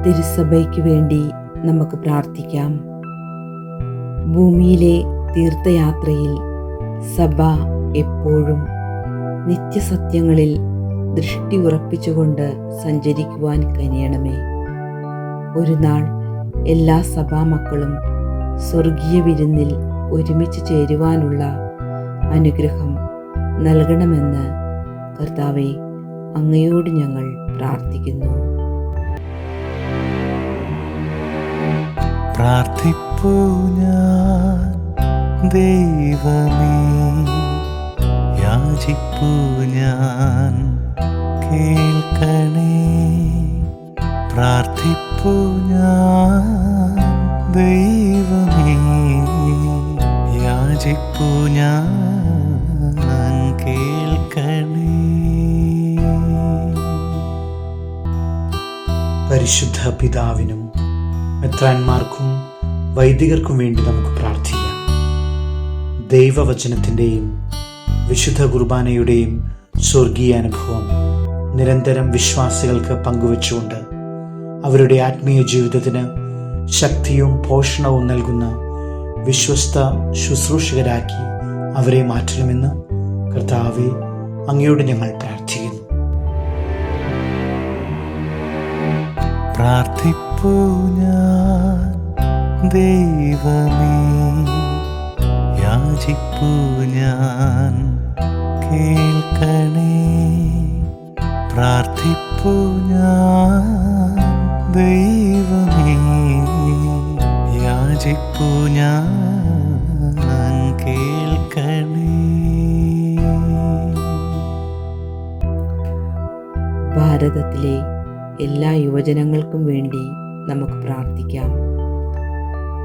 തിരുസഭയ്ക്ക് വേണ്ടി നമുക്ക് പ്രാർത്ഥിക്കാം. ഭൂമിയിലെ തീർത്ഥയാത്രയിൽ സഭ എപ്പോഴും നിത്യസത്യങ്ങളിൽ ദൃഷ്ടി ഉറപ്പിച്ചുകൊണ്ട് സഞ്ചരിക്കുവാൻ കനിയണമേ. ഒരു നാൾ എല്ലാ സഭാമക്കളും സ്വർഗീയ വിരുന്നിൽ ഒരുമിച്ച് ചേരുവാനുള്ള അനുഗ്രഹം നൽകണമെന്ന് കർത്താവേ, അങ്ങയോട് ഞങ്ങൾ പ്രാർത്ഥിക്കുന്നു. പ്രാർത്ഥിപ്പൂ ഞാൻ ദൈവമേ, യാചിപ്പൂ ഞാൻ കേൾക്കണേ. പ്രാർത്ഥിപ്പൂ ഞാൻ ദൈവമേ, യാചിപ്പൂ ഞാൻ കേൾക്കണേ. പരിശുദ്ധ പിതാവിനും മെത്രാന്മാർക്കും വൈദികർക്കും വേണ്ടി നമുക്ക് പ്രാർത്ഥിക്കാം. ദൈവവചനത്തിൻ്റെയും വിശുദ്ധ കുർബാനയുടെയും സ്വർഗീയ അനുഭവം നിരന്തരം വിശ്വാസികൾക്ക് പങ്കുവച്ചുകൊണ്ട് അവരുടെ ആത്മീയ ജീവിതത്തിന് ശക്തിയും പോഷണവും നൽകുന്ന വിശ്വസ്ത ശുശ്രൂഷകരാക്കി അവരെ മാറ്റണമെന്ന് കർത്താവേ, അങ്ങയോട് ഞങ്ങൾ പ്രാർത്ഥിക്കുന്നു. പ്രാർത്ഥിപ്പൂ ഞാൻ ദൈവമേ, യാചിപ്പൂ ഞാൻ കേൾക്കണേ. പ്രാർത്ഥിപ്പൂ ഞാൻ ദൈവമേ, യാചിപ്പൂ ഞാൻ കേൾക്കണേ. ഭാരതത്തിലെ എല്ലാ യുവജനങ്ങൾക്കും വേണ്ടി നമുക്ക് പ്രാർത്ഥിക്കാം.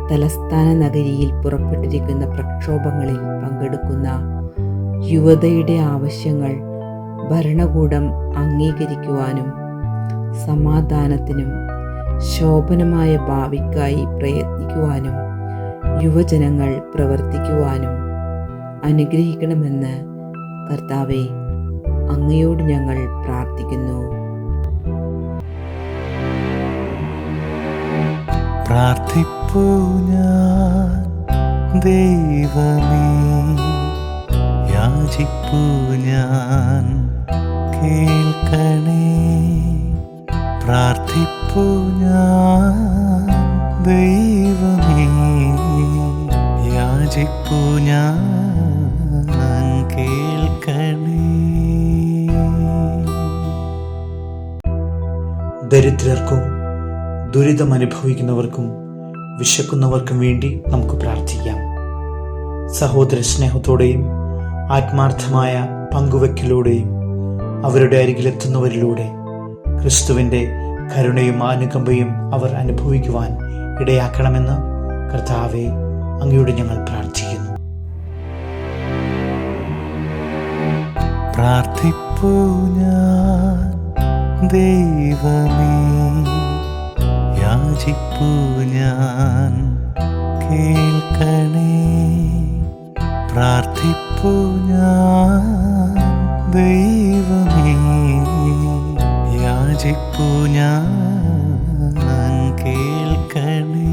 തലസ്ഥാന നഗരിയിൽ പുറപ്പെട്ടിരിക്കുന്ന പ്രക്ഷോഭങ്ങളിൽ പങ്കെടുക്കുന്ന യുവതയുടെ ആവശ്യങ്ങൾ ഭരണകൂടം അംഗീകരിക്കുവാനും സമാധാനത്തിനും ശോഭനമായ ഭാവിക്കായി പ്രയത്നിക്കുവാനും യുവജനങ്ങൾ പ്രവർത്തിക്കുവാനും അനുഗ്രഹിക്കണമെന്ന് കർത്താവേ, അങ്ങയോട് ഞങ്ങൾ പ്രാർത്ഥിക്കുന്നു. പ്രാർത്ഥിപ്പൂ ഞാൻ ദൈവമേ, യാചിപ്പൂ ഞാൻ കേൾക്കണേ. പ്രാർത്ഥിപ്പൂ ഞാൻ ദൈവമേ, യാചിപ്പൂ ഞാൻ കേൾക്കണേ. ദരിദ്രർക്കും ദുരിതം അനുഭവിക്കുന്നവർക്കും വിശക്കുന്നവർക്കും വേണ്ടി നമുക്ക് പ്രാർത്ഥിക്കാം. സഹോദര സ്നേഹത്തോടെയും ആത്മാർത്ഥമായ പങ്കുവയ്ക്കലോടെയും അവരുടെ അരികിലെത്തുന്നവരിലൂടെ ക്രിസ്തുവിൻ്റെ കരുണയും അനുകമ്പയും അവർ അനുഭവിക്കുവാൻ ഇടയാക്കണമെന്ന് കർത്താവെ, അങ്ങയോട് ഞങ്ങൾ പ്രാർത്ഥിക്കുന്നു. പ്രാർത്ഥിപ്പൂ ഞാൻ ദൈവമേ, യാചിപ്പൂ ഞാൻ കേൾക്കണേ. പ്രാർത്ഥിപ്പൂ ഞാൻ ദൈവമേ, യാചിപ്പൂ ഞാൻ കേൾക്കണേ.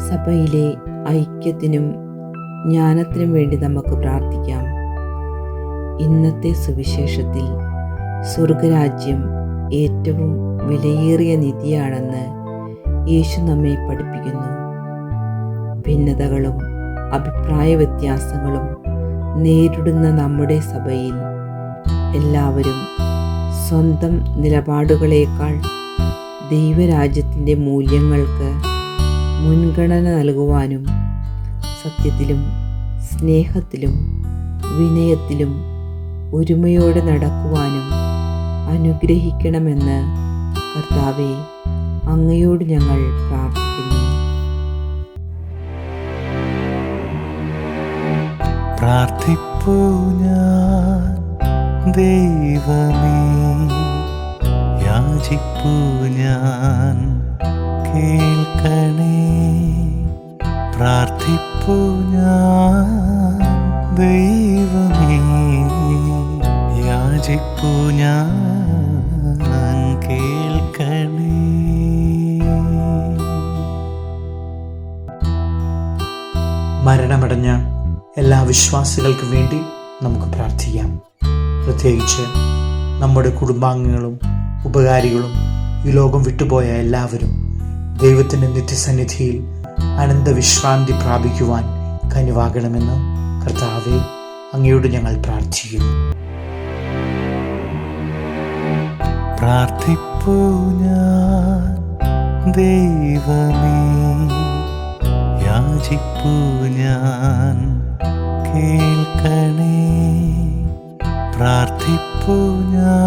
സഭയിലെ ഐക്യത്തിനും ജ്ഞാനത്തിനും വേണ്ടി നമുക്ക് പ്രാർത്ഥിക്കാം. ഇന്നത്തെ സുവിശേഷത്തിൽ സ്വർഗരാജ്യം ഏറ്റവും വിലയേറിയ നിധിയാണെന്ന് യേശു നമ്മെ പഠിപ്പിക്കുന്നു. ഭിന്നതകളും അഭിപ്രായ വ്യത്യാസങ്ങളും നേരിടുന്ന നമ്മുടെ സഭയിൽ എല്ലാവരും സ്വന്തം നിലപാടുകളേക്കാൾ ദൈവരാജ്യത്തിൻ്റെ മൂല്യങ്ങൾക്ക് മുൻഗണന നൽകുവാനും സത്യത്തിലും സ്നേഹത്തിലും വിനയത്തിലും ഒരുമയോടെ നടക്കുവാനും അനുഗ്രഹിക്കണമെന്ന് കർത്താവേ, അങ്ങയോട് ഞങ്ങൾ പ്രാർത്ഥിക്കുന്നു. പ്രാർത്ഥിപ്പൂ ഞാൻ ദൈവമേ, യാചിപ്പൂ ഞാൻ കേൾക്കണേ. പ്രാർത്ഥിപ്പൂ ഞാൻ ദൈവമേ, യാചിപ്പൂ മരണമടഞ്ഞ എല്ലാ വിശ്വാസികൾക്കും വേണ്ടി നമുക്ക് പ്രാർത്ഥിക്കാം. പ്രത്യേകിച്ച് നമ്മുടെ കുടുംബാംഗങ്ങളും ഉപകാരികളും ഈ ലോകം വിട്ടുപോയ എല്ലാവരും ദൈവത്തിൻ്റെ നിത്യസന്നിധിയിൽ അനന്തവിശ്രാന്തി പ്രാപിക്കുവാൻ കനിവാകണമെന്ന് കർത്താവേ, അങ്ങയോട് ഞങ്ങൾ പ്രാർത്ഥിക്കുന്നു. പ്രാർത്ഥിപ്പൂ ഞാൻ ദൈവമേ, യാചിപ്പൂ ഞാൻ കേൾക്കണേ. പ്രാർത്ഥിപ്പൂ ഞാൻ